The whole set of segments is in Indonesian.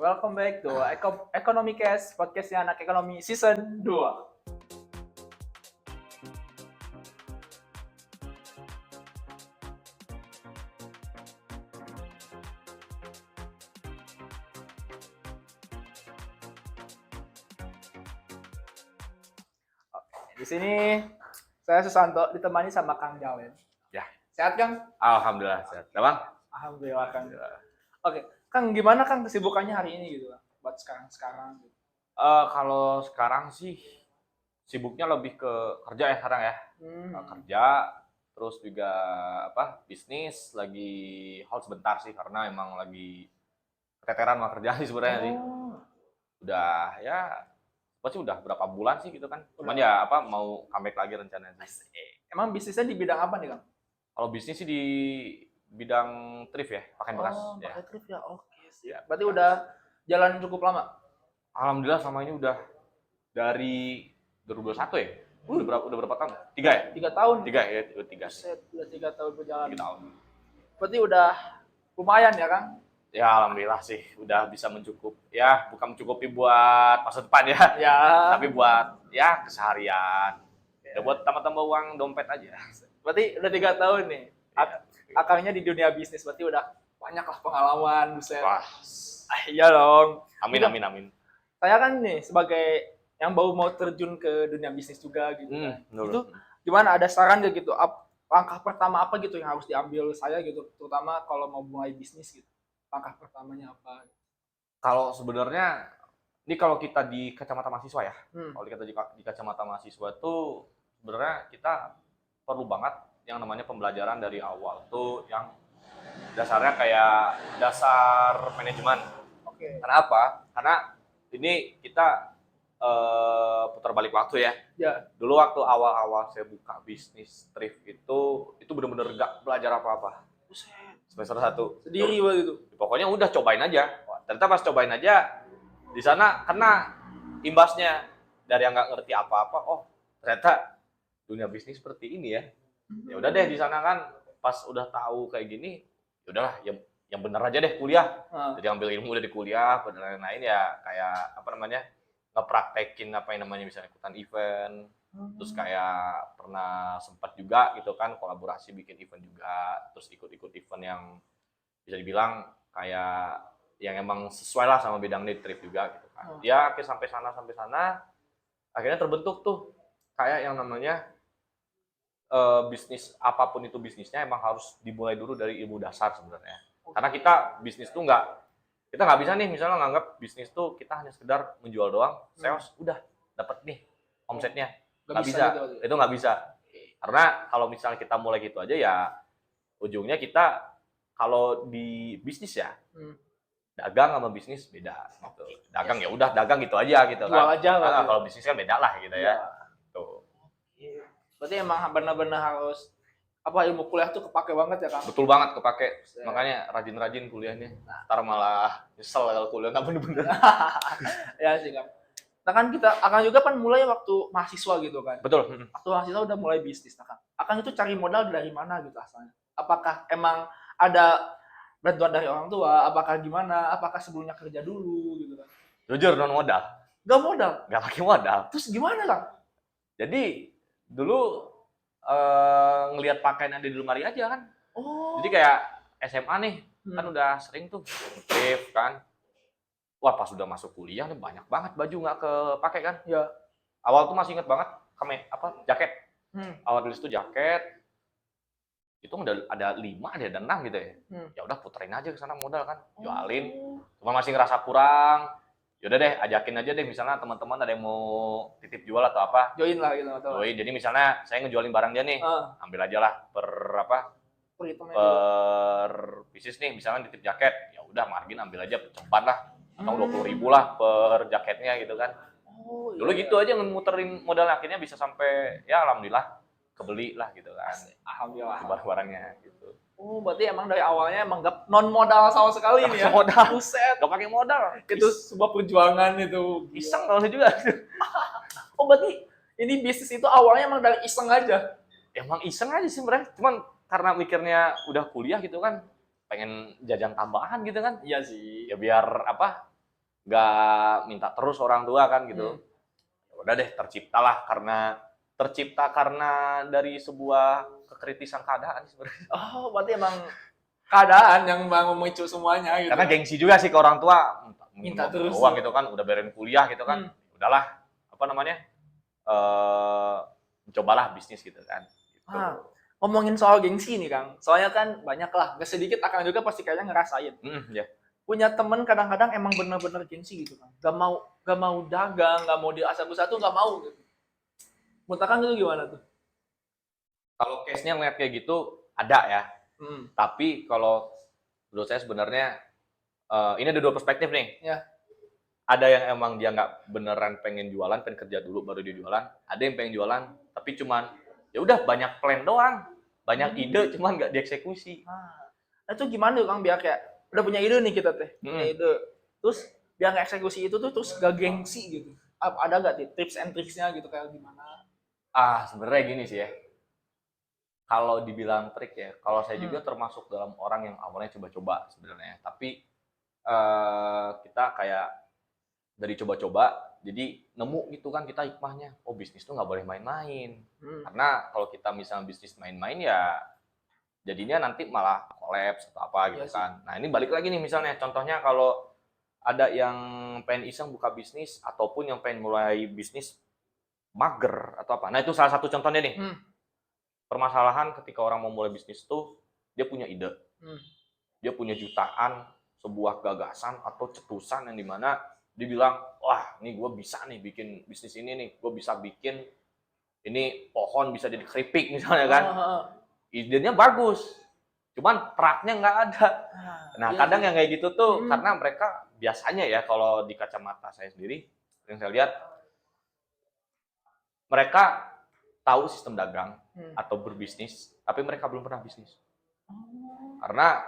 welcome back to Economy Cast, podcastnya anak ekonomi season 2. Di sini saya Susanto ditemani sama Kang Jalen. Ya. Sehat Kang? Alhamdulillah sehat. Bang? Alhamdulillah Kang. Oke, Kang gimana Kang kesibukannya hari ini gitu, buat sekarang gitu. Kalau sekarang sih sibuknya lebih ke kerja ya sekarang ya. Kerja, terus juga bisnis lagi hold sebentar sih karena emang lagi keteteran sama kerjaan sih sebenarnya sih. Udah ya, pasti udah berapa bulan sih gitu kan. Cuman ya mau comeback lagi rencananya sih. Emang bisnisnya di bidang apa nih Kang? Kalau bisnis sih di bidang thrift ya, pakaian bekas. Pakai thrift ya, oke sih. Ya. Berarti udah jalan cukup lama? Alhamdulillah sama ini udah dari 2021 ya. Udah berapa tahun? 3 ya? 3 tahun. 3 ya, 3 sih. Udah 3 tahun berjalan. 3 tahun. Berarti udah lumayan ya Kang? Ya alhamdulillah sih udah bisa mencukup. Ya bukan mencukupi buat masa depan ya. Ya. Tapi buat ya keseharian. Ya buat tambah-tambah uang dompet aja. Berarti udah 3 tahun nih. Akangnya di dunia bisnis berarti udah banyak lah pengalaman, buset. Wah. Iya dong. Amin. Saya kan nih sebagai yang baru mau terjun ke dunia bisnis juga gitu kan. Itu gimana, ada saran gak gitu? Langkah pertama apa gitu yang harus diambil saya gitu, terutama kalau mau mulai bisnis gitu. Langkah pertamanya apa? Kalau sebenarnya ini kalau kita di kacamata mahasiswa ya. Kalau kita di kacamata mahasiswa tuh sebenarnya kita perlu banget yang namanya pembelajaran dari awal tuh yang dasarnya kayak dasar manajemen. Oke. Kenapa? Karena ini kita putar balik waktu ya. Ya. Dulu waktu awal-awal saya buka bisnis thrift itu benar-benar gak belajar apa-apa. Semester 1. Sendiri begitu. Pokoknya udah cobain aja. Ternyata pas cobain aja di sana kena imbasnya dari yang nggak ngerti apa-apa. Oh, ternyata dunia bisnis seperti ini ya. Ya udah deh di sana kan pas udah tahu kayak gini, ya udahlah yang bener aja deh kuliah. Jadi ambil ilmu udah di kuliah, dan lain-lain ya kayak ngepraktekin apa yang namanya misalnya ikutan event. Terus kayak pernah sempat juga gitu kan kolaborasi bikin event juga, terus ikut-ikut event yang bisa dibilang kayak yang emang sesuai lah sama bidang di thrift juga gitu kan. Ya akhirnya sampai sana akhirnya terbentuk tuh kayak yang namanya bisnis, apapun itu bisnisnya emang harus dimulai dulu dari ilmu dasar sebenarnya. Karena kita bisnis tuh kita nggak bisa nih misalnya nganggap bisnis tuh kita hanya sekedar menjual doang, sales udah dapat nih omsetnya. Nggak bisa, gitu. Itu nggak bisa. Karena kalau misalnya kita mulai gitu aja ya ujungnya kita kalau di bisnis ya dagang sama bisnis beda gitu. Dagang ya udah dagang gitu aja gitu kan. Jual aja lah. Kalau bisnis kan beda lah gitu ya. Tuh. Berarti emang benar-benar harus ilmu kuliah tuh kepake banget ya Kang? Betul banget kepake. Makanya rajin-rajin kuliahnya. Ntar malah nyesel kalau kuliah nggak bener-bener. Ya sih Kang. Nah kan Akang juga kan mulai waktu mahasiswa gitu kan. Betul. Waktu mahasiswa udah mulai bisnis. Nah Akang itu cari modal dari mana gitu asalnya? Apakah emang ada bantuan dari orang tua? Apakah gimana? Apakah sebelumnya kerja dulu gitu kan? Jujur non modal. Gak modal? Gak pakai modal. Terus gimana Kang? Jadi dulu ngelihat pakaian ada di lemari aja kan. Jadi kayak SMA nih kan udah sering tuh thrift kan. Wah pas udah masuk kuliah nih banyak banget baju nggak kepake kan. Ya. Awal tuh masih inget banget jaket. Awal tulis tuh jaket. Itu ada 5 ada 6 gitu ya. Ya udah puterin aja ke sana modal kan. Jualin. Cuma masih ngerasa kurang. Yaudah deh ajakin aja deh misalnya teman-teman ada yang mau titip jual atau apa. Join lah gitu atau. Join. Jadi misalnya saya ngejualin barang dia nih. Ambil aja lah per bisnis nih misalnya titip jaket. Ya udah margin ambil aja cepat lah. Atau 20.000 lah per jaketnya gitu kan. Dulu gitu aja ngemuterin modal akhirnya bisa sampai ya alhamdulillah kebeli lah gitu kan. Alhamdulillah. Barang-barangnya gitu. Berarti emang dari awalnya emang gak non modal sama sekali nih ya. Modal. Buset. Gak pakai modal. Itu sebuah perjuangan itu. Iseng kalau juga. Berarti ini bisnis itu awalnya emang dari iseng aja. Emang iseng aja sih sebenarnya. Cuman karena mikirnya udah kuliah gitu kan, pengen jajan tambahan gitu kan. Iya sih. Ya biar nggak minta terus orang tua kan gitu. Ya udah deh, tercipta karena dari sebuah kekritisan keadaan sebenarnya. Oh, berarti emang keadaan yang memicu semuanya gitu. Karena gengsi juga sih ke orang tua, Minta terus uang gitu kan, udah beresin kuliah gitu kan. Udahlah, apa namanya? Cobalah bisnis gitu kan. Gitu. Ngomongin soal gengsi nih Kang, soalnya kan banyak lah, gak sedikit Akang juga pasti kayaknya ngerasain. Ya. Punya temen kadang-kadang emang bener-bener gengsi gitu kan, gak mau dagang, gak mau di asap tuh gak mau gitu. Menurut Akang itu gimana tuh? Kalau case-nya ngeliat kayak gitu ada ya. Tapi kalau menurut saya sebenarnya ini ada dua perspektif nih. Ya. Ada yang emang dia nggak beneran pengen jualan, pengen kerja dulu baru dia jualan. Ada yang pengen jualan, tapi cuman ya udah banyak plan doang, banyak ide, cuman nggak dieksekusi. Nah itu gimana tuh Kang biar kayak udah punya ide nih kita teh, punya ide, terus biar nggak eksekusi itu tuh terus gak gengsi gitu. Ada nggak tips and tricksnya gitu kayak gimana? Sebenarnya gini sih ya. Kalau dibilang trik ya, kalau saya juga termasuk dalam orang yang awalnya coba-coba sebenarnya. Tapi kita kayak dari coba-coba, jadi nemu gitu kan kita hikmahnya. Oh bisnis tuh nggak boleh main-main. Karena kalau kita misalnya bisnis main-main ya jadinya nanti malah kolaps atau apa gitu kan. Nah ini balik lagi nih misalnya, contohnya kalau ada yang pengen iseng buka bisnis ataupun yang pengen mulai bisnis mager atau apa. Nah itu salah satu contohnya nih. Permasalahan ketika orang mau mulai bisnis tuh dia punya ide. Dia punya jutaan, sebuah gagasan atau cetusan yang dimana dia bilang, wah ini gue bisa nih bikin bisnis ini nih, gue bisa bikin ini pohon bisa jadi keripik misalnya kan. Idenya bagus, cuman praknya nggak ada. Nah kadang yang kayak gitu tuh karena mereka biasanya ya kalau di kacamata saya sendiri yang saya lihat mereka tahu sistem dagang atau berbisnis tapi mereka belum pernah bisnis. Karena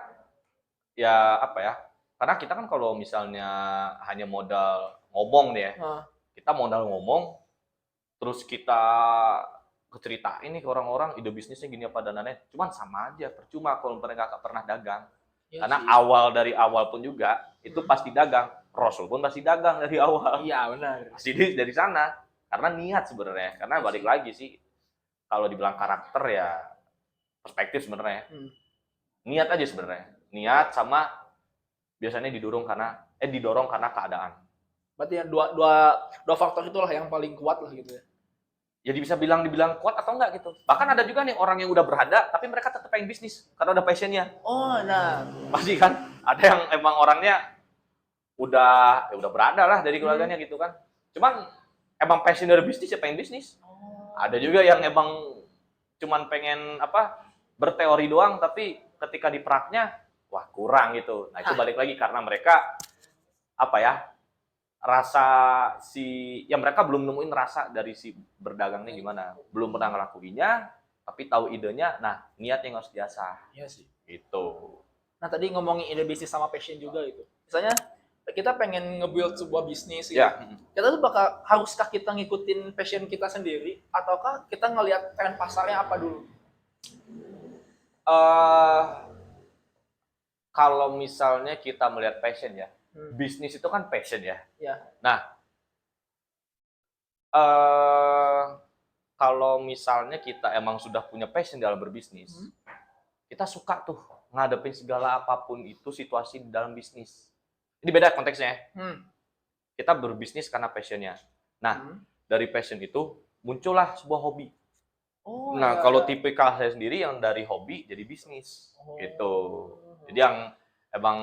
ya apa ya, karena kita kan kalau misalnya hanya modal ngomong nih ya, kita modal ngomong terus kita ceritain nih ke orang-orang ide bisnisnya gini apa dan lain-lain, cuman sama aja percuma kalau mereka nggak pernah dagang. Karena dari awal pun juga itu pasti dagang. Rasul pun pasti dagang dari awal. Iya benar. Pasti dari sana karena niat sebenarnya. Karena balik lagi sih kalau dibilang karakter ya perspektif sebenarnya. Niat aja sebenarnya. Niat sama biasanya didorong karena keadaan. Berarti ya dua faktor itulah yang paling kuat lah gitu ya. Jadi bisa dibilang kuat atau enggak gitu. Bahkan ada juga nih orang yang udah berada tapi mereka tetap pengen bisnis karena ada passionnya. Oh, nah. Pasti kan ada yang emang orangnya udah berada lah dari keluarganya gitu kan. Cuman emang passion dari bisnis ya pengen bisnis. Ada juga yang emang cuman pengen berteori doang tapi ketika di praknya wah kurang gitu. Nah itu balik lagi karena mereka mereka belum nemuin rasa dari si berdagangnya gimana, belum pernah ngelakuinnya tapi tahu idenya. Nah niatnya harus diasah. Iya sih itu. Nah tadi ngomongin ide bisnis sama passion juga gitu, misalnya kita pengen nge-build sebuah bisnis gitu. Kita tuh haruskah kita ngikutin passion kita sendiri ataukah kita ngelihat tren pasarnya apa dulu? Kalau misalnya kita melihat passion ya, bisnis itu kan passion ya. Nah, kalau misalnya kita emang sudah punya passion dalam berbisnis, kita suka tuh ngadepin segala apapun itu situasi di dalam bisnis. Ini beda konteksnya. Kita berbisnis karena passionnya. Nah, dari passion itu muncullah sebuah hobi. Kalau tipikal saya sendiri yang dari hobi jadi bisnis, gitu. Jadi yang emang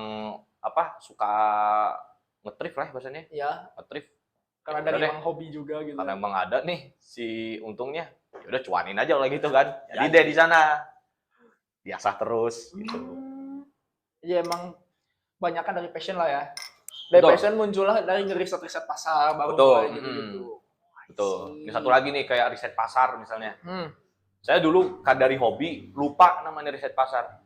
suka ngetrif lah bahasanya. Iya. Ngetrif. Karena dari emang hobi juga gitu. Karena emang ada nih si untungnya, ya udah cuanin aja lah gitu kan. Jadi deh di sana biasa terus gitu. Jadi emang banyakkan dari passion lah ya. Dari passion muncullah dari riset pasar baru gitu. Betul. Yang satu lagi nih kayak riset pasar misalnya. Saya dulu kan dari hobi lupa namanya riset pasar.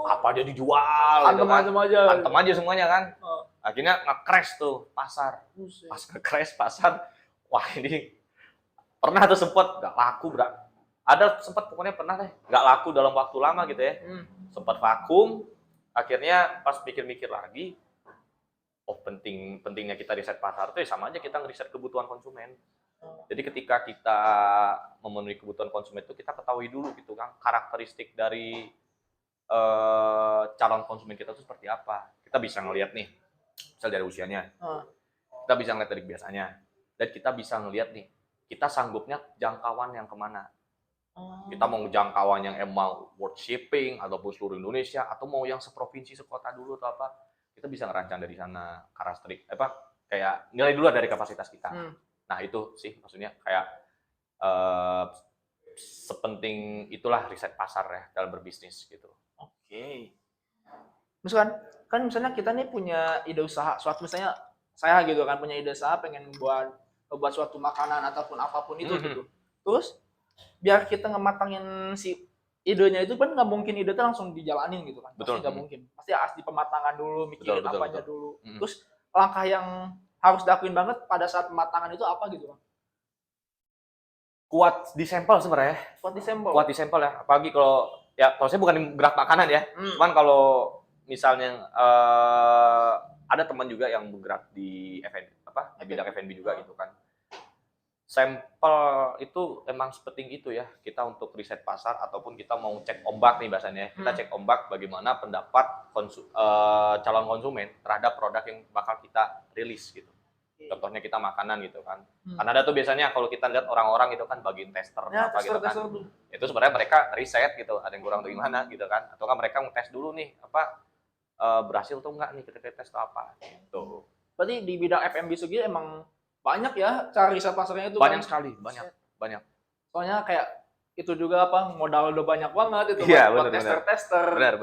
Apa aja dijual. Antem aja semuanya kan. Akhirnya nge-crash tuh pasar. Pas nge-crash pasar, wah ini pernah tuh sempet gak laku bro. Ada sempet pokoknya pernah deh gak laku dalam waktu lama gitu ya. Sempet vakum. Akhirnya pas pikir-mikir lagi, pentingnya kita riset pasar itu ya sama aja kita ngeriset kebutuhan konsumen. Jadi ketika kita memenuhi kebutuhan konsumen itu kita ketahui dulu gitu kan karakteristik dari calon konsumen kita itu seperti apa. Kita bisa ngelihat nih, misal dari usianya, kita bisa ngelihat dari kebiasaannya, dan kita bisa ngelihat nih, kita sanggupnya jangkauan yang kemana. Kita mau jangkauan yang emang world shipping ataupun seluruh Indonesia atau mau yang seprovinsi sekota dulu atau apa, kita bisa ngerancang dari sana karakteristik kayak nilai dulu dari kapasitas kita. Nah itu sih maksudnya kayak sepenting itulah riset pasar ya dalam berbisnis gitu. Oke. Misalkan kan misalnya kita nih punya ide usaha, suatu misalnya saya gitu kan punya ide usaha pengen buat suatu makanan ataupun apapun itu gitu. Terus biar kita ngematangin si idenya itu kan nggak mungkin ide itu langsung dijalanin gitu kan. Pasti nggak mungkin. Pasti harus di pematangan dulu, mikirin apanya dulu. Terus langkah yang harus dilakuin banget pada saat pematangan itu apa gitu kan? Kuat di sampel sebenarnya. Kuat di sampel ya. Apalagi kalau saya bukan gerak makanan ya. Cuman kalau misalnya ada teman juga yang bergerak di bidang F&B juga gitu kan. Sampel itu emang sepenting itu ya kita untuk riset pasar ataupun kita mau cek ombak nih bahasanya. Kita cek ombak bagaimana pendapat calon konsumen terhadap produk yang bakal kita rilis gitu. Contohnya kita makanan gitu kan. Karena ada tuh biasanya kalau kita lihat orang-orang itu kan bagian tester apa gitu kan. Itu sebenarnya mereka riset gitu, ada yang kurang atau gimana gitu kan. Atau kan mereka mau tes dulu nih berhasil atau enggak nih ketika tes atau apa gitu. Berarti di bidang F&B segi emang banyak ya cara riset pasarnya itu banyak sekali, banyak. Soalnya kayak itu juga modal udah banyak banget itu buat tester. Benar.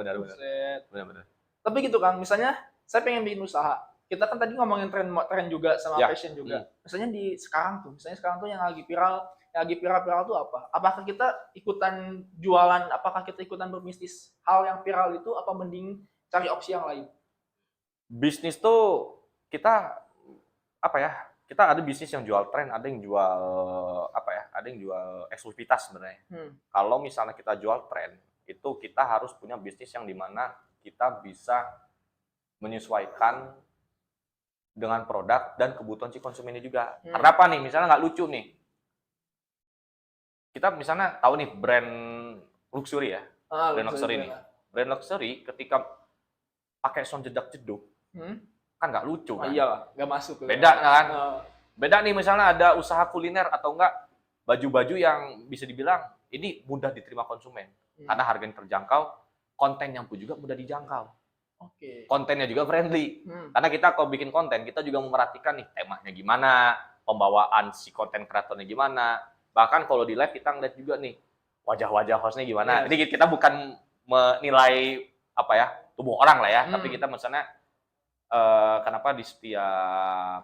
Tapi gitu kan, misalnya saya pengen bikin usaha. Kita kan tadi ngomongin tren juga sama fashion juga. Misalnya sekarang tuh yang lagi viral tuh apa? Apakah kita ikutan jualan, apakah kita ikutan berbisnis hal yang viral itu apa mending cari opsi yang lain? Bisnis tuh kita kita ada bisnis yang jual tren, ada yang jual ada yang jual eksklusivitas sebenarnya. Kalau misalnya kita jual tren, itu kita harus punya bisnis yang dimana kita bisa menyesuaikan dengan produk dan kebutuhan si konsumennya juga. Karena apa nih? Misalnya nggak lucu nih. Kita misalnya tahu nih brand luxury ya, brand luxury nih. Brand luxury ketika pakai sound jedak-jeduk, kan nggak lucu kan? Iya, nggak masuk. Beda kan? Beda nih misalnya ada usaha kuliner atau enggak baju-baju yang bisa dibilang ini mudah diterima konsumen karena harganya terjangkau, kontennya pun juga mudah dijangkau. Kontennya juga friendly. Karena kita kalau bikin konten kita juga memerhatikan nih temanya gimana, pembawaan si konten kreatornya gimana. Bahkan kalau di live kita ngeliat juga nih wajah-wajah hostnya gimana. Ini kita bukan menilai tubuh orang lah ya, tapi kita misalnya kenapa di setiap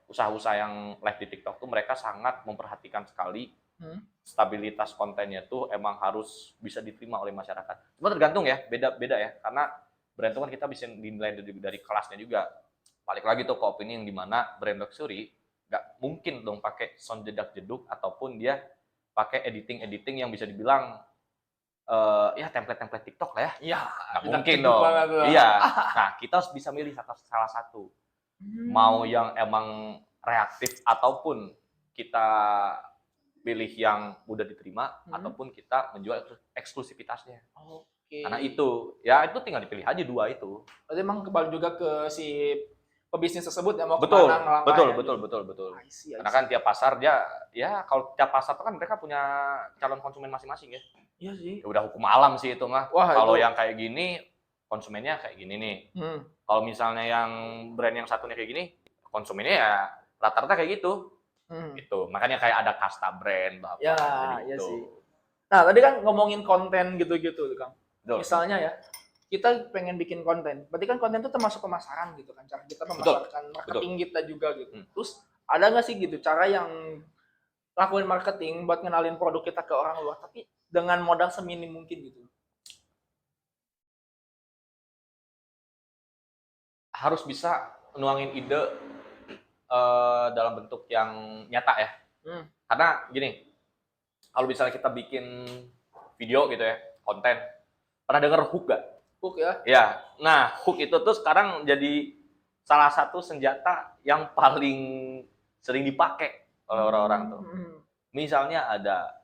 usaha-usaha yang live di TikTok tuh mereka sangat memperhatikan sekali stabilitas kontennya tuh emang harus bisa diterima oleh masyarakat. Cuma tergantung ya, beda-beda ya, karena brand itu kan kita bisa dinilai dari kelasnya juga. Balik lagi tuh ke opini yang dimana brand luxury nggak mungkin dong pakai sound jedak-jeduk ataupun dia pakai editing yang bisa dibilang template-template TikTok lah ya. Iya, nggak mungkin dong. Iya. Nah, kita harus bisa milih salah satu. Mau yang emang reaktif ataupun kita pilih yang mudah diterima ataupun kita menjual eksklusivitasnya. Karena itu tinggal dipilih aja dua itu. Berarti emang kembali juga ke si pebisnis tersebut yang mau betul. Karena kan tiap pasar kalau tiap pasar tuh kan mereka punya calon konsumen masing-masing ya. Iya sih. Ya udah hukum alam sih itu mah. Kalau yang kayak gini konsumennya kayak gini nih. Kalau misalnya yang brand yang satunya kayak gini, konsumennya ya rata-rata kayak gitu. Gitu. Makanya kayak ada kasta brand iya sih. Nah, tadi kan ngomongin konten gitu-gitu, Kang. Misalnya ya, kita pengen bikin konten. Berarti kan konten itu termasuk pemasaran gitu kan. Cara kita memasarkan marketing kita juga gitu. Terus ada nggak sih gitu cara yang lakuin marketing buat ngenalin produk kita ke orang luar tapi dengan modal seminim mungkin gitu? Harus bisa nuangin ide dalam bentuk yang nyata ya. Karena gini, kalau misalnya kita bikin video gitu ya, konten, pernah denger hook gak? Hook ya? Ya, nah hook itu tuh sekarang jadi salah satu senjata yang paling sering dipakai oleh orang-orang tuh. Misalnya ada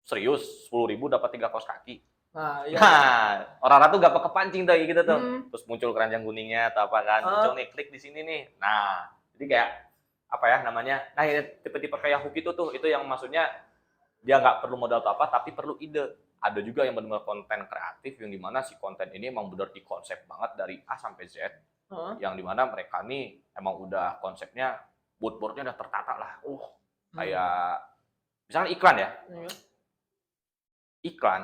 serius 10.000 dapat 3 kaos kaki. Nah, iya. Nah, orang-orang tuh gak kepancing tuh gitu tuh. Terus muncul keranjang kuningnya atau apa kan. Muncul nih, klik di sini nih. Nah, jadi kayak apa ya namanya? Nah, tipe-tipe kayak hook itu tuh, itu yang maksudnya dia nggak perlu modal atau apa, tapi perlu ide. Ada juga yang benar-benar konten kreatif yang dimana si konten ini emang benar dikonsep banget dari A sampai Z. Yang dimana mereka nih emang udah konsepnya boardnya udah tertata lah. Kayak misalnya iklan ya. Iklan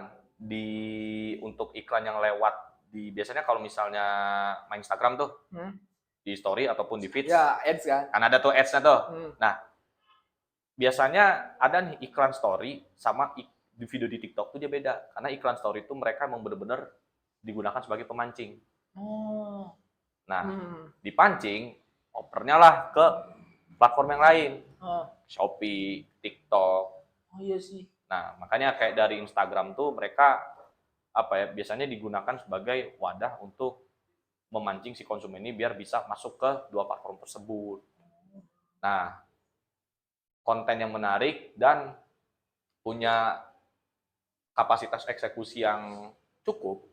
untuk iklan yang lewat di biasanya kalau misalnya main Instagram tuh di story ataupun di feed ya ads kan ada tuh ads-nya tuh. Nah, biasanya ada nih iklan story sama di video di TikTok tuh dia beda, karena iklan story itu mereka emang bener-bener digunakan sebagai pemancing. Nah, dipancing opernya lah ke platform yang lain, Shopee, TikTok. Iya sih. Nah, makanya kayak dari Instagram tuh mereka apa ya biasanya digunakan sebagai wadah untuk memancing si konsumen ini biar bisa masuk ke dua platform tersebut. Nah, konten yang menarik dan punya kapasitas eksekusi yang cukup,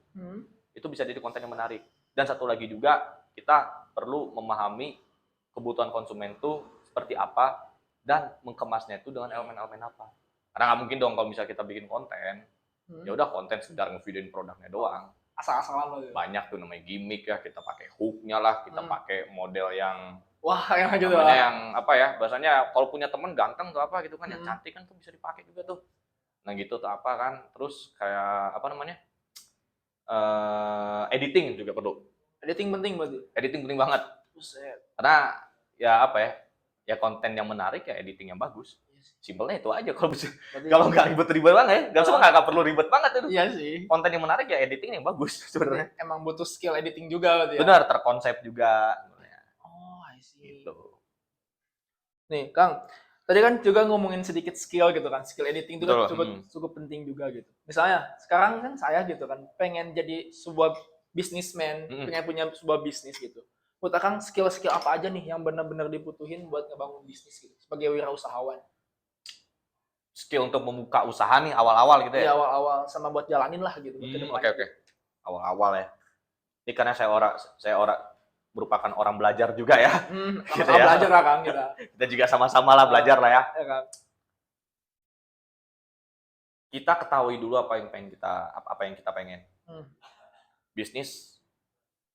itu bisa jadi konten yang menarik. Dan satu lagi juga, kita perlu memahami kebutuhan konsumen itu seperti apa dan mengemasnya itu dengan elemen-elemen apa. Karena nggak mungkin dong kalau misalnya kita bikin konten, ya udah konten sekedar ngevideoin produknya doang. Asal-asalan loh. Banyak tuh namanya gimmick ya, kita pakai hook-nya lah, kita pakai model yang yang gitu lah. Yang apa ya, bahasanya kalau punya temen ganteng tuh apa gitu kan, yang cantik kan tuh bisa dipakai juga tuh. Nah gitu tuh apa kan, terus kayak apa namanya, editing juga perlu. Editing penting berarti? Editing penting banget. Buset. Karena ya apa ya konten yang menarik ya editing yang bagus. Simpelnya itu aja kalau bisa. Kalau nggak ribet-ribet banget ya, nggak perlu ribet banget itu. Iya sih. Konten yang menarik ya editing yang bagus sebenarnya. Emang butuh skill editing juga berarti ya. Benar, terkonsep juga. I see. Gitu. Nih, Kang. Tadi kan juga ngomongin sedikit skill gitu kan. Skill editing itu kan cukup penting juga gitu. Misalnya, sekarang kan saya gitu kan pengen jadi sebuah businessman, pengen punya sebuah bisnis gitu. Menurut Kang, skill-skill apa aja nih yang benar-benar dibutuhin buat ngebangun bisnis gitu sebagai wirausahawan? Skill untuk membuka usaha nih awal-awal gitu ya? Iya, awal-awal sama buat jalanin lah gitu. Oke. Awal-awal ya. Ini karena saya orang merupakan orang belajar juga ya. Gitu ya. Belajar lah Kang kita. Kita juga sama-sama lah belajar lah ya. Ya kan? Kita ketahui dulu apa yang kita pengen.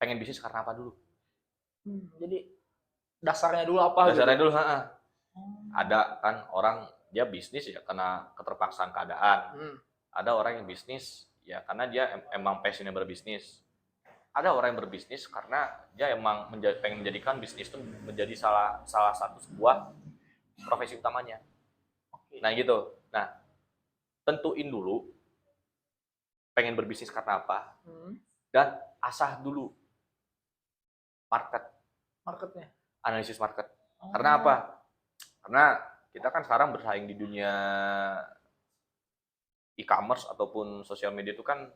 Pengen bisnis karena apa dulu? Jadi dasarnya dulu apa? Dasarnya dulu, ada kan orang dia bisnis ya karena keterpaksaan keadaan. Ada orang yang bisnis ya karena dia emang passionnya berbisnis. Ada orang yang berbisnis karena dia emang pengen menjadikan bisnis itu menjadi salah satu sebuah profesi utamanya. Nah gitu. Nah, tentuin dulu pengen berbisnis karena apa dan asah dulu marketnya. Analisis market. Karena apa? Karena kita kan sekarang bersaing di dunia e-commerce ataupun sosial media itu kan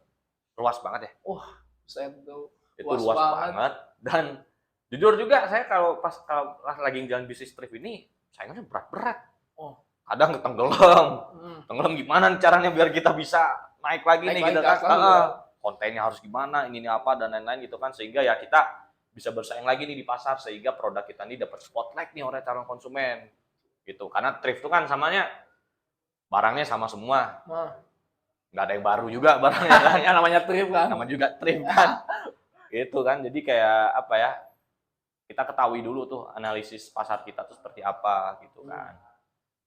luas banget ya. Itu luas banget. Dan jujur juga saya kalau lagi jalan bisnis trip ini saingannya berat-berat. Kadang tenggelam gimana caranya biar kita bisa naik lagi nih gitu kan. Kontennya harus gimana, ini apa dan lain-lain gitu kan, sehingga ya kita bisa bersaing lagi nih di pasar sehingga produk kita ini dapat spotlight nih oleh calon konsumen. Gitu. Karena thrift itu kan samanya barangnya sama semua. Nggak ada yang baru juga barangnya kan. Ya namanya thrift kan. Nama juga thrift kan. Gitu kan. Jadi kayak apa ya? Kita ketahui dulu tuh analisis pasar kita tuh seperti apa gitu kan.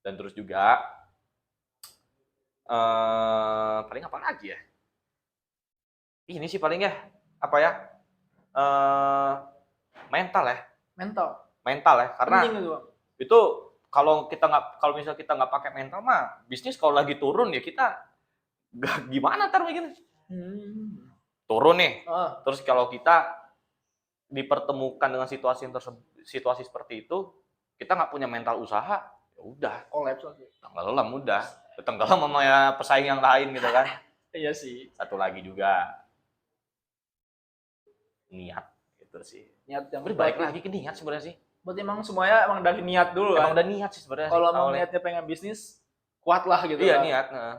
Dan terus juga paling apa lagi ya? Ini sih paling ya apa ya? Mental ya. Mental ya. Karena itu kalau misalnya kita nggak pakai mental mah bisnis kalau lagi turun ya kita gimana ntar begini turun nih terus kalau kita dipertemukan dengan situasi seperti itu kita nggak punya mental usaha ya udah tenggelam sama ya pesaing yang lain gitu kan. Iya sih. Satu lagi juga niat itu sih Niat yang Balik lagi ke niat sebenarnya sih. Berarti emang semuanya emang dari niat dulu kan? Emang udah niat sih sebenarnya. Kalau emang niatnya pengen bisnis, kuat lah gitu. Iya kan? niat. Nah.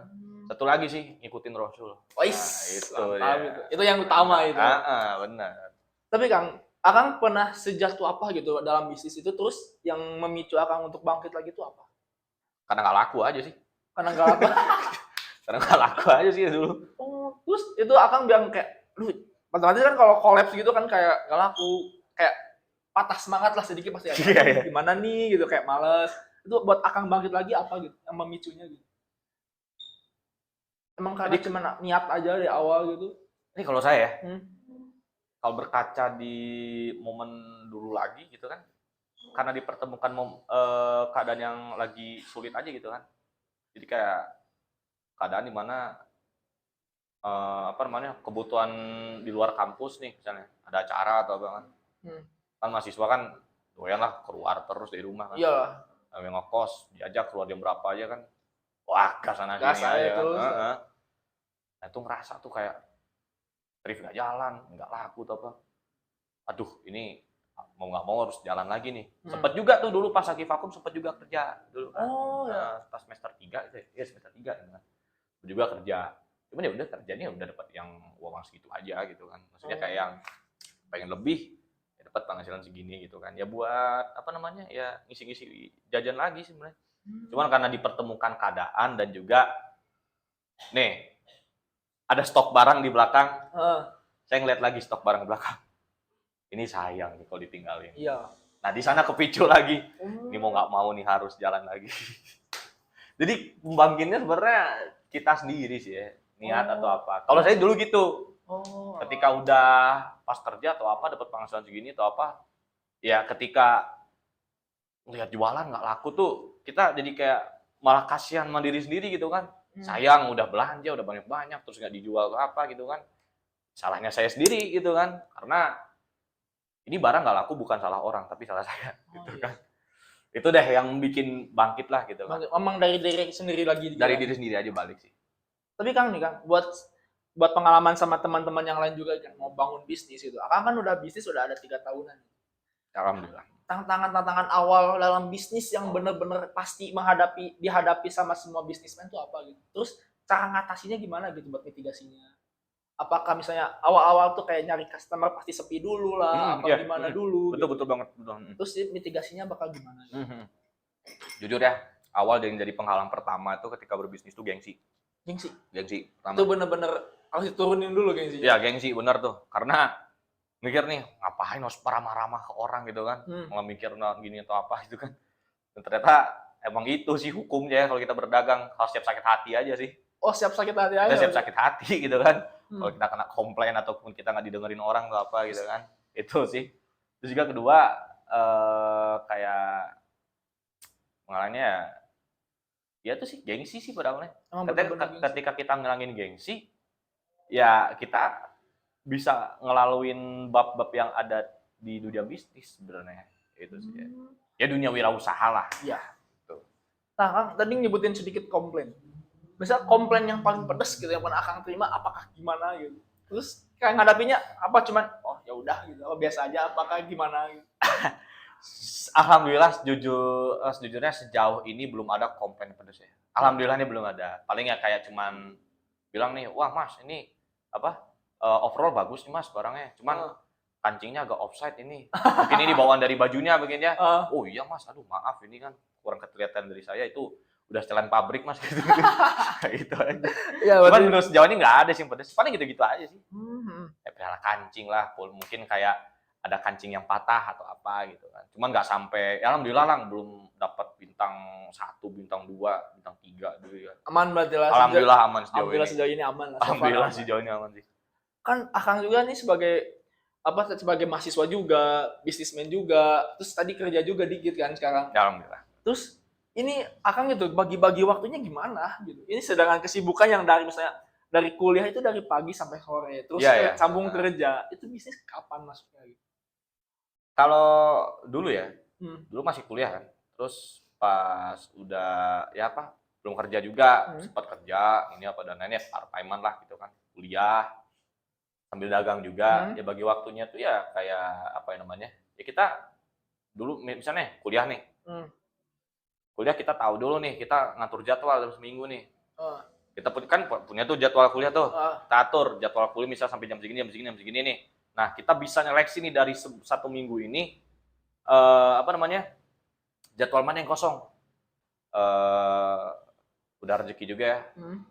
Satu lagi sih ngikutin Rasul. Itu ya. Itu yang utama itu. Benar. Tapi Kang, Akang pernah sejatuh apa gitu dalam bisnis itu, terus yang memicu Akang untuk bangkit lagi itu apa? Karena nggak laku aja sih. Karena nggak laku. Karena nggak laku aja sih dulu. Oh, terus itu Akang bilang kayak, lu otomatis kan kalau kolaps gitu kan kayak nggak laku, kayak patah semangat lah sedikit pasti. Iya. Gimana nih gitu, kayak males. Itu buat Akang bangkit lagi apa gitu, yang memicunya gitu? Emang karena cuma niat aja dari awal gitu? Ini kalau saya, kalau berkaca di momen dulu lagi gitu kan, karena dipertemukan keadaan yang lagi sulit aja gitu kan. Jadi kayak keadaan dimana kebutuhan di luar kampus nih misalnya ada acara atau apa kan. Kan mahasiswa kan doyan lah keluar terus dari rumah kan. Iya. Yang ngekos diajak keluar jam berapa aja kan. Wah, gas sana sini aja kan. Nah, itu ngerasa tuh kayak trip nggak jalan, nggak laku atau apa. Aduh, ini mau nggak mau harus jalan lagi nih. Sempet juga tuh dulu pas lagi vakum sempet juga kerja dulu kan. Pas semester 3 itu ya, semester 3 gitu kan. Juga kerja. Cuman ya udah kerjanya udah dapat yang uang segitu aja gitu kan. Maksudnya kayak yang pengen lebih ya dapat penghasilan segini gitu kan. Ya buat apa namanya? Ya ngisi-ngisi jajan lagi sebenarnya. Cuman karena dipertemukan keadaan dan juga nih ada stok barang di belakang. Saya ngeliat lagi stok barang di belakang. Ini sayang nih kalau ditinggalin. Iya. Nah di sana kepicu lagi. Ini mau nggak mau nih harus jalan lagi. Jadi pembangkitnya sebenarnya kita sendiri sih ya, niat atau apa. Kalau saya dulu gitu. Ketika udah pas kerja atau apa dapat penghasilan segini atau apa, ya ketika lihat jualan nggak laku tuh kita jadi kayak malah kasihan sama diri sendiri gitu kan. Sayang udah belanja udah banyak-banyak terus nggak dijual apa gitu kan. Salahnya saya sendiri gitu kan. Karena ini barang nggak laku bukan salah orang tapi salah saya gitu kan. Itu deh yang bikin bangkit lah gitu kan. Emang dari diri sendiri lagi. Dari diri sendiri aja balik sih. Tapi Kang nih Kang, buat pengalaman sama teman-teman yang lain juga kan mau bangun bisnis itu. Akang kan udah bisnis udah ada 3 tahunan. Alhamdulillah. Tantangan awal dalam bisnis yang benar-benar pasti dihadapi sama semua bisnismen itu apa gitu. Terus cara ngatasinya gimana gitu buat mitigasinya? Apakah misalnya awal-awal tuh kayak nyari customer pasti sepi dulu lah, gimana dulu? Betul gitu. banget. Terus mitigasinya bakal gimana? Gitu? Jujur ya, awal dari penghalang pertama itu ketika berbisnis tuh gengsi. Pertama. Itu bener-bener harus diturunin dulu gengsi. Ya gengsi bener tuh, karena mikir nih ngapain harus ramah-ramah ke orang gitu kan, nggak mikir gini atau apa gitu kan. Dan ternyata emang itu sih hukumnya kalau kita berdagang harus siap sakit hati aja sih. Oh siap sakit hati aja. Kita siap sakit hati gitu kan. Kalau kita kena komplain ataupun kita nggak didengerin orang atau apa gitu kan, itu sih. Terus juga kedua kayak pengalamannya ya itu sih gengsi sih pada awalnya. Ketika kita ngelangin gengsi, ya kita bisa ngelaluin bab-bab yang ada di dunia bisnis sebenarnya itu sih ya. Ya dunia wirausaha lah. Iya. Tuh. Nah, Kang, tadi nyebutin sedikit komplain. Misal komplain yang paling pedas gitu yang pernah Akang terima apakah gimana gitu. Terus kayak ngadapinya apa cuman oh ya udah gitu, oh, biasa aja apakah gimana gitu. Alhamdulillah sejujurnya sejauh ini belum ada komplain pedas ya. Alhamdulillahnya belum ada. Paling ya kayak cuman bilang nih, wah Mas ini apa overall bagus nih Mas barangnya. Cuman kancingnya agak offside ini. Mungkin ini bawaan dari bajunya begini ya. Oh iya Mas, aduh maaf ini kan kurang kelihatan dari saya itu udah setelan pabrik Mas gitu. Gitu aja. Ya, cuman menurut sejauh ini nggak ada sih yang pedas. Paling gitu-gitu aja sih. Kayak kancing lah, mungkin kayak ada kancing yang patah atau apa gitu kan. Cuman nggak sampai, ya alhamdulillah lah belum dapat bintang 1, bintang 2, bintang 3 dulu ya. Aman berarti lah. Alhamdulillah aman sejauh ini. Alhamdulillah sejauh ini aman lah. Alhamdulillah sejauh ini aman sih. Kan Akang juga nih sebagai mahasiswa juga, bisnismen juga, terus tadi kerja juga dikit kan sekarang. Ya, alhamdulillah. Terus ini Akang gitu bagi-bagi waktunya gimana gitu. Ini sedangkan kesibukan yang dari misalnya dari kuliah itu dari pagi sampai sore, terus sambung kerja, itu bisnis kapan masuknya gitu? Kalau dulu ya, dulu masih kuliah kan, terus pas udah ya apa belum kerja juga, sempat kerja ini apa dan lainnya part time lah gitu kan, kuliah sambil dagang juga. Ya bagi waktunya tuh ya kayak apa ya namanya, ya kita dulu misalnya kuliah nih, kuliah kita tahu dulu nih, kita ngatur jadwal dalam seminggu nih. Kita kan punya tuh jadwal kuliah tuh, kita atur jadwal kuliah misal sampai jam segini, jam segini, jam segini nih. Nah kita bisa nyeleksi nih dari 1 minggu ini apa namanya, jadwal mana yang kosong. Udah rezeki juga ya,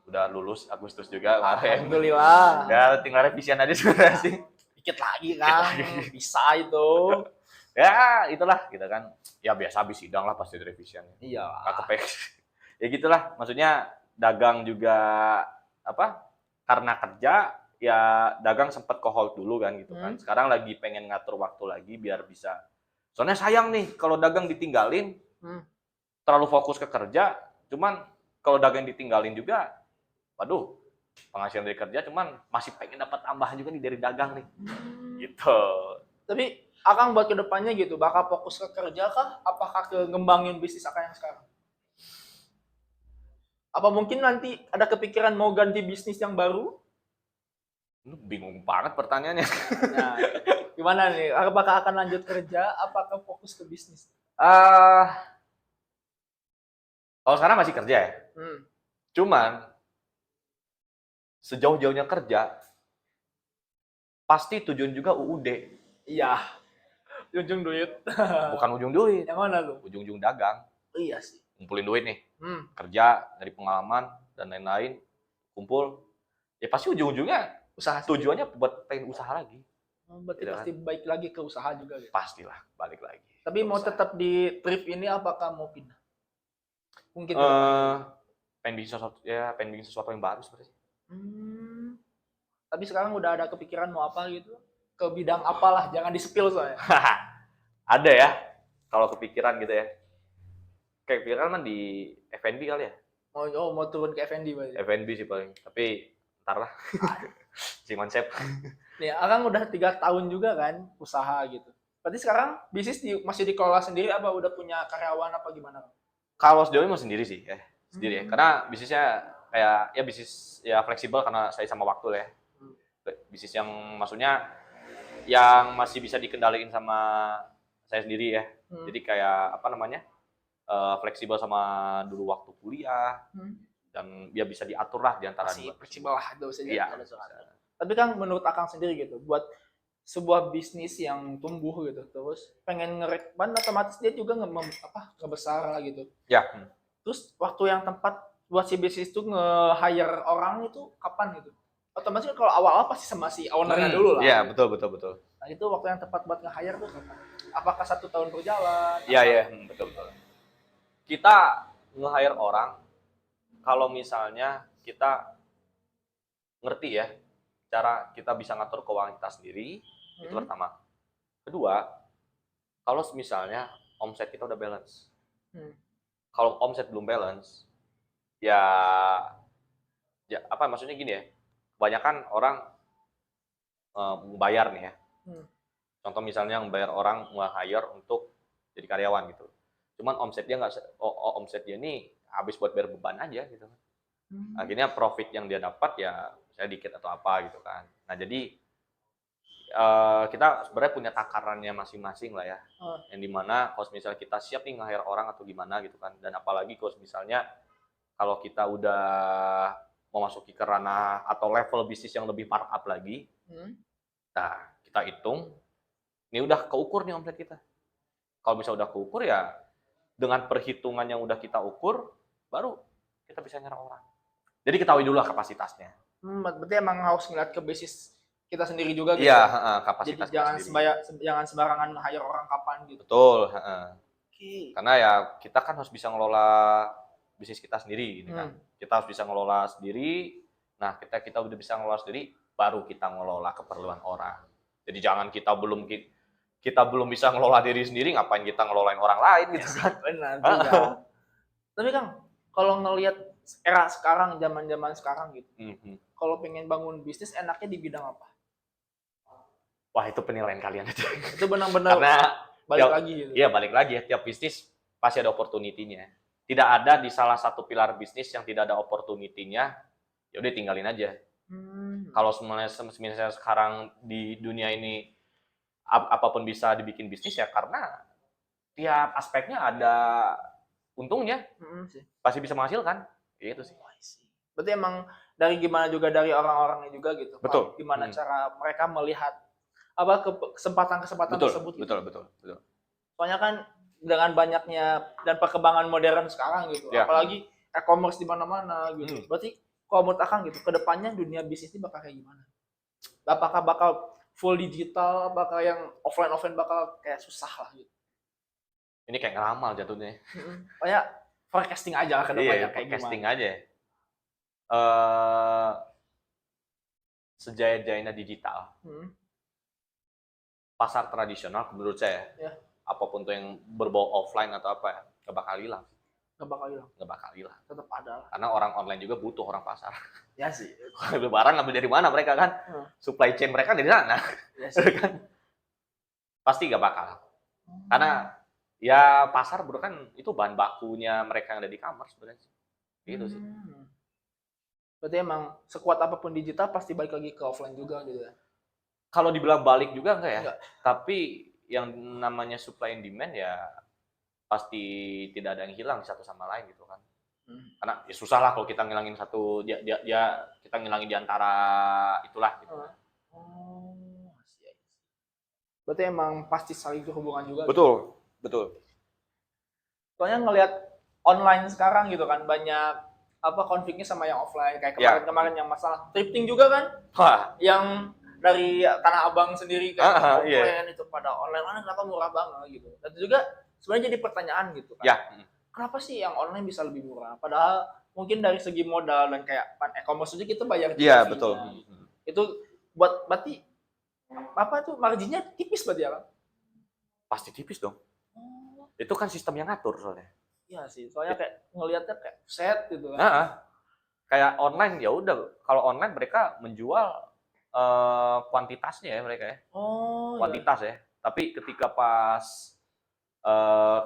udah lulus Agustus juga kemarin. Alhamdulillah. Ya tinggal revisian aja sebenarnya sih. Dikit lagi kan, bisa itu. Ya itulah gitu kan. Ya biasa habis sidang lah pasti revisiannya. Iya. KPK. Ya gitulah, maksudnya dagang juga apa? Karena kerja ya dagang sempat ke hold dulu kan gitu kan. Sekarang lagi pengen ngatur waktu lagi biar bisa. Soalnya sayang nih kalau dagang ditinggalin, terlalu fokus ke kerja, cuman kalau dagang ditinggalin juga, waduh, penghasilan dari kerja, cuman masih pengen dapat tambahan juga nih dari dagang nih, gitu. Tapi Akang buat kedepannya gitu, bakal fokus ke kerja kah? Apakah ke ngembangin bisnis Akang yang sekarang? Apa mungkin nanti ada kepikiran mau ganti bisnis yang baru? Lu bingung banget pertanyaannya. Nah, gimana nih? Apakah akan lanjut kerja? Apakah fokus ke bisnis? Kalau sekarang masih kerja ya. Cuman sejauh-jauhnya kerja, pasti tujuan juga UUD. Iya. Ujung duit. Bukan ujung duit. Yang mana lu? Ujung-ujung dagang. Iya sih. Ngumpulin duit nih. Kerja dari pengalaman dan lain-lain, kumpul. Ya pasti ujung-ujungnya Usaha. Tujuannya buat pengen usaha lagi. Berarti pasti baik lagi ke usaha juga gitu. Pastilah balik lagi. Tapi mau tetap di trip ini apakah mau pindah? Mungkin pengen bikin sesuatu yang baru sebenarnya. Tapi sekarang udah ada kepikiran mau apa gitu? Ke bidang apalah, jangan di-spill soalnya. Ada ya, kalau kepikiran gitu ya. Kayak kepikiran mah di F&B kali ya. Mau turun ke F&B berarti. F&B sih paling, tapi ntar lah. Si konsep. Nih, Akang udah 3 tahun juga kan usaha gitu. Berarti sekarang bisnis masih dikelola sendiri apa udah punya karyawan apa gimana? Kalau sejauh ini mau sendiri sih, sendiri ya. Karena bisnisnya kayak ya bisnis ya fleksibel karena saya sama waktu ya. Bisnis yang maksudnya yang masih bisa dikendaliin sama saya sendiri ya. Jadi kayak apa namanya? Fleksibel sama dulu waktu kuliah. Dan dia bisa diatur lah di antara masih fleksibel lah itu saja. Iya. Tapi kan menurut Akang sendiri gitu, buat sebuah bisnis yang tumbuh gitu, terus pengen ngerekban otomatis dia juga ngebesar lah gitu. Ya. Terus waktu yang tepat buat si bisnis itu nge-hire orang itu kapan gitu? Otomatis kalau awal-awal pasti sama si ownernya dulu lah. Iya, betul. Nah itu waktu yang tepat buat nge-hire tuh kapan? Apakah 1 tahun berjalan? Iya, betul. Kita nge-hire orang kalau misalnya kita ngerti ya cara kita bisa ngatur keuangan kita sendiri, itu pertama. Kedua, kalau misalnya omset kita udah balance. Kalau omset belum balance, ya apa maksudnya gini ya, kebanyakan orang membayar nih ya. Contoh misalnya membayar orang nge-hire untuk jadi karyawan gitu. Cuman omsetnya omsetnya ini habis buat bayar beban aja gitu. Akhirnya profit yang dia dapat ya saya dikit atau apa gitu kan. Nah jadi kita sebenarnya punya takarannya masing-masing lah ya. Yang dimana kalau misalnya kita siap nih nge-hire orang atau gimana gitu kan. Dan apalagi kalau misalnya kalau kita udah memasuki ke ranah atau level bisnis yang lebih markup lagi, nah kita hitung, ini udah keukur nih omset kita. Kalau misalnya udah keukur ya dengan perhitungan yang udah kita ukur, baru kita bisa nyerang orang. Jadi ketahui dulu lah kapasitasnya. Berarti emang harus ngeliat ke bisnis kita sendiri juga gitu. Iya, kapasitas. Jadi jangan sembarangan hire orang kapan gitu. Betul. Karena ya kita kan harus bisa ngelola bisnis kita sendiri, gitu kan. Kita harus bisa ngelola sendiri. Nah, kita udah bisa ngelola sendiri, baru kita ngelola keperluan orang. Jadi jangan kita belum bisa ngelola diri sendiri, ngapain kita ngelolain orang lain gitu kan. Benar juga. Tapi Kang, kalau ngelihat era sekarang, zaman-zaman sekarang gitu, kalau pengen bangun bisnis enaknya di bidang apa? Wah, itu penilaian kalian aja. Itu benar-benar balik lagi gitu. Iya, balik lagi ya. Tiap bisnis pasti ada opportunity-nya. Tidak ada di salah satu pilar bisnis yang tidak ada opportunity-nya, ya udah tinggalin aja. Kalau misalnya sekarang di dunia ini apapun bisa dibikin bisnis ya karena tiap aspeknya ada untungnya, sih. pasti bisa menghasilkan. Gitu sih. Berarti emang dari gimana juga dari orang-orangnya juga gitu. Betul. Gimana cara mereka melihat apa kesempatan-kesempatan tersebut gitu. Betul. Soalnya kan dengan banyaknya dan perkembangan modern sekarang gitu, apalagi e-commerce di mana-mana gitu. Berarti kalau menurut Akang gitu, kedepannya dunia bisnis ini bakal kayak gimana? Apakah bakal full digital, bakal yang offline bakal kayak susah lah gitu? Ini kayak ngeramal jatuhnya. Kayak forecasting aja ke depannya kayak forecasting gimana. Aja. Sejaya-jayanya digital. Pasar tradisional menurut saya, apapun tuh yang berbau offline atau apa ya, nggak bakal hilang. Nggak bakal hilang. Tetap ada lah. Karena orang online juga butuh orang pasar. Ya sih. Barang ngambil dari mana mereka kan? Supply chain mereka dari sana. Ya sih. Kan? Pasti nggak bakal. Karena ya pasar bro kan itu bahan bakunya mereka yang ada di kamar sebenarnya. Gitu sih. Berarti emang sekuat apapun digital pasti balik lagi ke offline juga gitu ya? Kalau dibilang balik juga enggak ya. Enggak. Tapi yang namanya supply and demand ya pasti tidak ada yang hilang satu sama lain gitu kan. Karena ya susah lah kalau kita ngilangin satu dia kita ngilangin di antara itulah gitu. Berarti emang pasti saling berhubungan juga. Betul. Soalnya ngelihat online sekarang gitu kan banyak apa konfliknya sama yang offline kayak kemarin yang masalah thrifting juga kan. Yang dari Tanah Abang sendiri kan komplain itu pada online kenapa murah banget gitu. Dan itu juga sebenarnya jadi pertanyaan gitu kan. Kenapa sih yang online bisa lebih murah? Padahal mungkin dari segi modal dan kayak e-commerce aja kita bayar Iya, betul. Itu buat berarti apa tuh marginnya tipis berarti ya, Bang? Pasti tipis dong. Itu kan sistem yang ngatur soalnya. Iya sih, soalnya kayak ngelihatnya kayak set gitu kan. Kayak online ya udah, kalau online mereka menjual kuantitasnya ya mereka ya. Kuantitas ya. Tapi ketika pas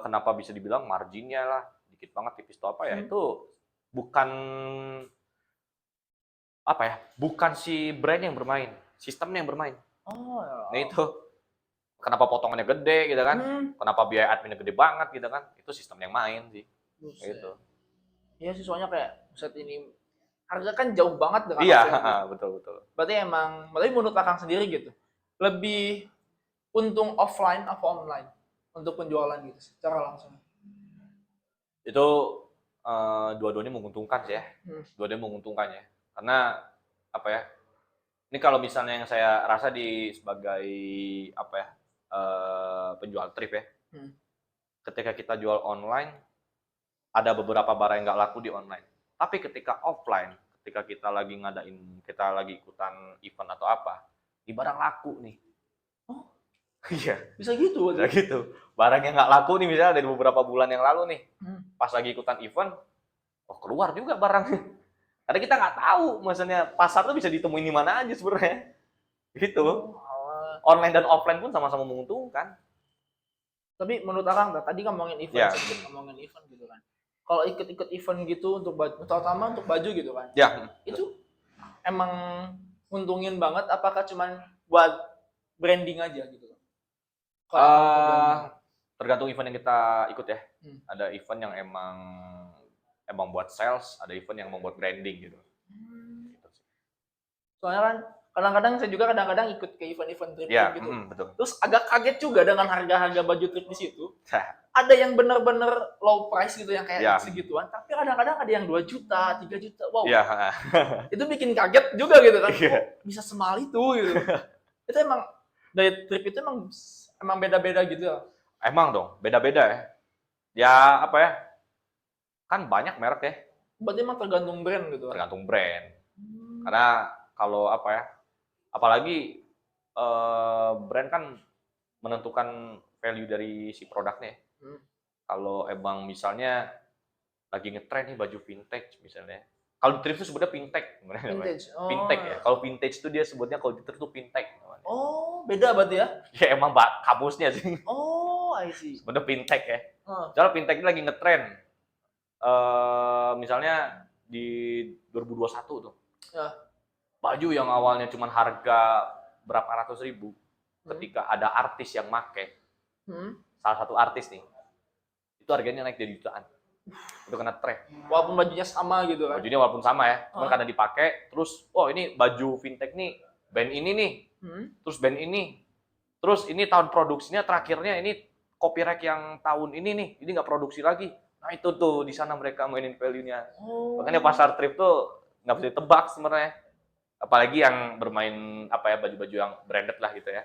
kenapa bisa dibilang marginnya lah dikit banget tipis atau apa ya itu bukan apa ya? Bukan si brand yang bermain, sistemnya yang bermain. Nah itu kenapa potongannya gede gitu kan? Kenapa biaya adminnya gede banget gitu kan? Itu sistem yang main sih. Gitu. Iya sih soalnya kayak set ini harga kan jauh banget dengan betul. Berarti tapi menurut Akang sendiri gitu, lebih untung offline atau online untuk penjualan gitu secara langsung? Itu dua-duanya menguntungkan sih ya. Dua-duanya menguntungkan ya. Karena apa ya? Ini kalau misalnya yang saya rasa sebagai apa ya? Penjual thrift ya. Ketika kita jual online ada beberapa barang yang nggak laku di online. Tapi ketika offline, ketika kita lagi ikutan event atau apa, di barang laku nih. Iya. Bisa gitu? Bisa gitu. Barang yang nggak laku nih misalnya dari beberapa bulan yang lalu nih, pas lagi ikutan event, keluar juga barangnya. Karena kita nggak tahu, maksudnya pasar tuh bisa ditemuin di mana aja sebenarnya. Gitu. Online dan offline pun sama-sama menguntungkan. Tapi menurut Akang, tadi ngomongin event, ngomongin event gitu kan. Kalau ikut-ikut event gitu untuk terutama untuk baju gitu kan. Itu emang nguntungin banget apakah cuman buat branding aja gitu? Tergantung event yang kita ikut ya. Ada event yang emang buat sales, ada event yang membuat branding gitu. Soalnya kan kadang-kadang saya juga ikut ke event-event trip gitu. Betul. Terus agak kaget juga dengan harga-harga baju trip di situ. Ada yang benar-benar low price gitu yang kayak segituan, tapi kadang-kadang ada yang 2 juta, 3 juta. Wow. Itu bikin kaget juga gitu kan. Bisa semahal itu gitu. Itu emang dari trip itu emang beda-beda gitu ya. Emang dong, beda-beda ya. Ya apa ya? Kan banyak merek ya. Berarti emang tergantung brand gitu. Tergantung brand. Karena kalau apa ya? Apalagi brand kan menentukan value dari si produknya. Kalau emang misalnya lagi ngetren nih baju vintage misalnya. Kalau di thrift itu sebutnya vintage. Vintage ya. Kalau vintage itu dia sebutnya kalau di thrift itu vintage. Beda berarti ya? Ya emang kamusnya sih. I see. Sebutnya vintage ya. Misalnya vintage ini lagi ngetren. Misalnya di 2021 tuh. baju yang awalnya cuma harga berapa ratus ribu, ketika ada artis yang make, salah satu artis nih, itu harganya naik jadi jutaan. Itu kena tren. Walaupun bajunya sama gitu kan. Bajunya walaupun sama ya, cuman karena dipakai, terus, oh ini baju vintage nih, band ini nih, terus band ini, terus ini tahun produksinya terakhirnya ini copyright yang tahun ini nggak produksi lagi. Nah itu tuh di sana mereka mainin value-nya. Makanya pasar thrift tuh nggak bisa ditebak sebenarnya. Apalagi yang bermain apa ya, baju-baju yang branded lah gitu ya.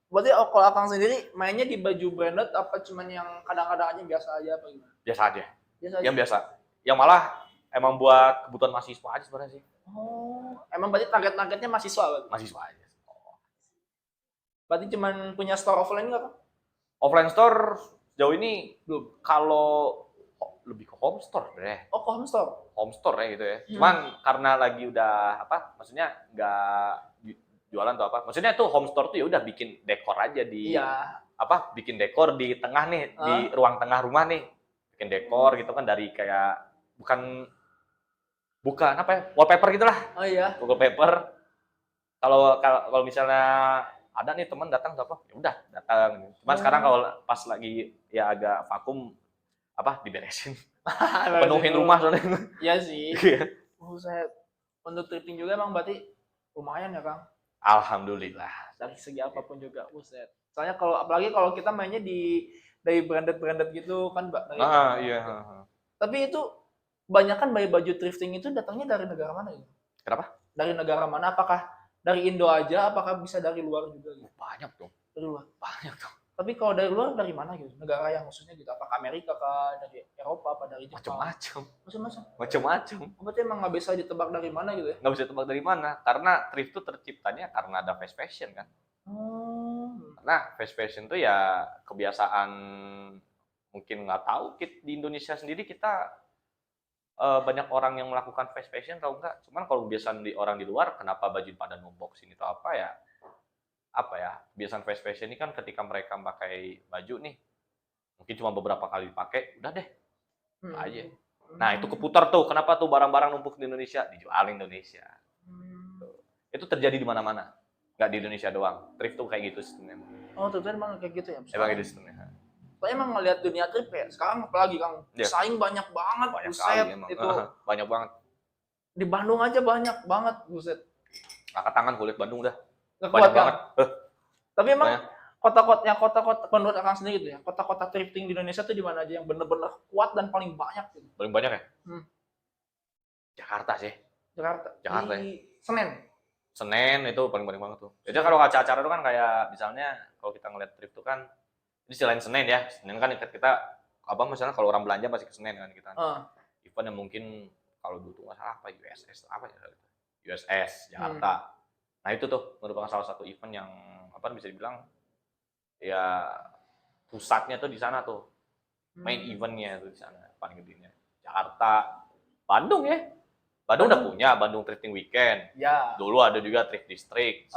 Berarti kalau Akang sendiri mainnya di baju branded apa cuman yang kadang-kadang aja biasa aja apa gimana? Biasa aja. Biasa aja. Yang biasa. Yang malah emang buat kebutuhan mahasiswa aja sebenarnya sih. Oh, emang berarti targetnya mahasiswa berarti? Mahasiswa aja. Berarti cuman punya store offline nggak, Kang? Offline store sejauh ini belum. Kalau lebih ke home store deh. Oh, ke home store. Home store ya gitu ya. Cuman karena lagi udah apa? Maksudnya nggak jualan tuh apa? Maksudnya tuh home store tuh ya udah bikin dekor aja di apa? Bikin dekor di tengah nih, di ruang tengah rumah nih. Bikin dekor gitu kan dari kayak bukan apa ya? Wallpaper gitulah. Oh iya. Wallpaper. Kalau misalnya ada nih teman datang tuh apa? Ya udah datang. Cuman sekarang kalau pas lagi ya agak vakum apa diberesin. Penuhin rumah soalnya. Iya sih. Saya untuk thrifting juga emang berarti lumayan ya, Kang? Alhamdulillah. Dari segi apapun juga, buset. Soalnya apalagi kalau kita mainnya dari branded gitu kan, Mbak. Iya. Tapi itu banyak kan baju thrifting itu datangnya dari negara mana gitu? Kenapa? Dari negara mana? Apakah dari Indo aja? Apakah bisa dari luar juga? Gitu? Banyak dong. Dari luar. Banyak dong. Tapi kalau dari luar dari mana gitu? Negara yang khususnya gitu? Apakah Amerika kah? Dari Eropa? Apa dari Jepang? Macam-macam. Berarti emang nggak bisa ditebak dari mana gitu ya? Nggak bisa ditebak dari mana. Karena thrift itu terciptanya karena ada fast fashion kan. Karena fast fashion itu ya kebiasaan, mungkin nggak tahu di Indonesia sendiri kita banyak orang yang melakukan fast fashion atau enggak. Cuman kalau kebiasaan orang di luar, kenapa baju pada numpuk sini atau apa ya? Kebiasaan fast fashion ini kan ketika mereka pakai baju nih, mungkin cuma beberapa kali dipakai, udah deh, aja. Nah itu keputar tuh, kenapa tuh barang-barang numpuk di Indonesia, dijualin Indonesia. Itu terjadi di mana-mana, nggak di Indonesia doang. Thrift tuh kayak gitu sistemnya. Oh, ternyata emang kayak gitu ya? Emang itu sistemnya. Saya emang ngeliat dunia thrift ya, sekarang apalagi Kang, saing banyak banget, banyak buset, sekali emang. itu banyak banget. Di Bandung aja banyak banget, buset. Angkat tangan kulit Bandung udah. Gak banyak kuat, banget. Tapi emang kota-kota menurut Akang sendiri gitu ya, kota-kota thrifting di Indonesia tuh di mana aja yang bener-bener kuat dan paling banyak gitu? Paling banyak ya? Jakarta sih. Jakarta ya? Senen itu paling banyak banget tuh. Jadi kalau acara-acara itu kan kayak misalnya kalau kita ngeliat thrift tuh kan, ini selain Senen ya, Senen kan kita misalnya kalau orang belanja pasti ke Senen kan kita. Event yang mungkin kalau dulu nggak salah apa USS apa ya, USS Jakarta. Nah itu tuh merupakan salah satu event yang bisa dibilang ya pusatnya tuh di sana tuh, main eventnya tuh di sana paling gedenya. Jakarta, Bandung ya. Bandung udah punya Bandung Thrifting Weekend. Ya. Dulu ada juga Thrift District.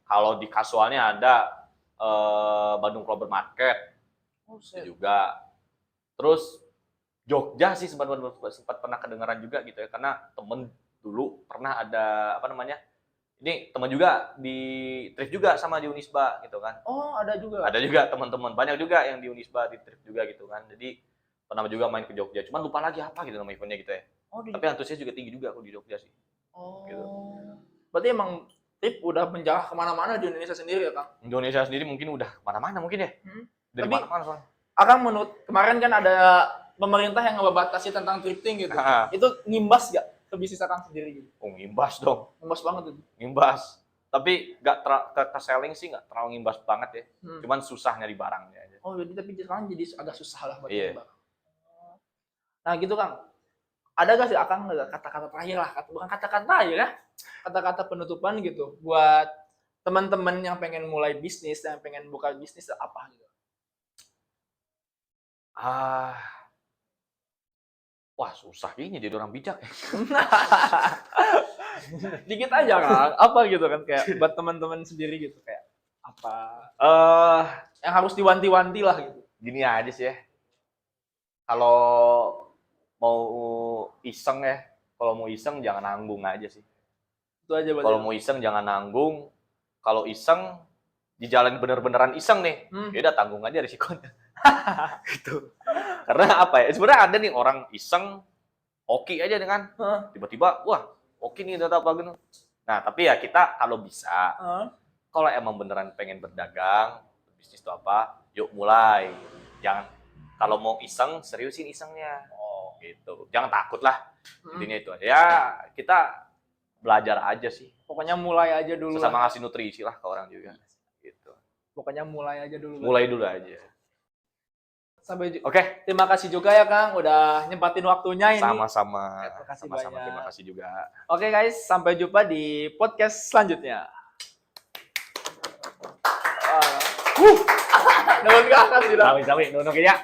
Kalau di kasualnya ada Bandung Clover Market. Juga. Terus Jogja sih sempat pernah kedengaran juga gitu ya, karena temen dulu pernah ada ini teman juga di thrift juga sama di Unisba gitu kan. Oh, ada juga. Ada juga teman-teman, banyak juga yang di Unisba di thrift juga gitu kan. Jadi pernah juga main ke Jogja, cuman lupa lagi apa gitu nama eventnya gitu ya. Tapi antusiasnya juga tinggi juga aku di Jogja sih. Gitu. Berarti emang thrift udah menjarah kemana-mana di Indonesia sendiri ya, Kang? Indonesia sendiri mungkin udah kemana-mana mungkin ya. Dari mana-mana soalnya. Akang menurut kemarin kan ada pemerintah yang ngebatasi tentang thrifting gitu. Itu ngimbas gak ke bisnis Akang sendiri gitu? Oh, ngimbas dong. Ngimbas banget itu. Ngimbas. Tapi nggak ke selling sih nggak terlalu ngimbas banget ya. Cuman susah nyari barangnya aja. Oh, jadi tapi sekarang jadi agak susah lah buat nyari barang. Nah gitu Kang. Ada gak sih Akang kata-kata terakhir lah, bukan kata-kata terakhir ya, kata-kata penutupan gitu buat teman-teman yang pengen mulai bisnis, yang pengen buka bisnis apa gitu? Wah susah gini jadi orang bijak ya. Dikit aja Kang, apa gitu kan kayak buat teman-teman sendiri gitu kayak apa? Yang harus diwanti-wanti lah gitu. Gini aja sih ya. Kalau mau iseng ya, kalau mau iseng jangan nanggung aja sih. Itu aja berarti. Kalau mau iseng jangan nanggung. Kalau iseng dijalani bener-beneran iseng nih, ya udah tanggung aja risikonya. Gitu. Karena apa ya? Sebenarnya ada nih orang iseng hoki aja dengan tiba-tiba wah, hoki nih data apa gitu. Nah, tapi ya kita kalau bisa kalau emang beneran pengen berdagang, bisnis itu apa, yuk mulai. Jangan kalau mau iseng, seriusin isengnya. Oh, gitu. Jangan takut lah. Intinya itu aja. Ya, kita belajar aja sih. Pokoknya mulai aja dulu. Sesama ngasih nutrisi lah ke orang juga. Gitu. Pokoknya mulai aja dulu. Mulai dulu aja. Oke. Terima kasih juga ya Kang, udah nyempatin waktunya ini. Sama-sama. Terima kasih Sama-sama. banyak. Terima kasih juga. Oke guys, sampai jumpa di podcast selanjutnya. Nuhun kakak sudah. Sami-sami, nuhun ya.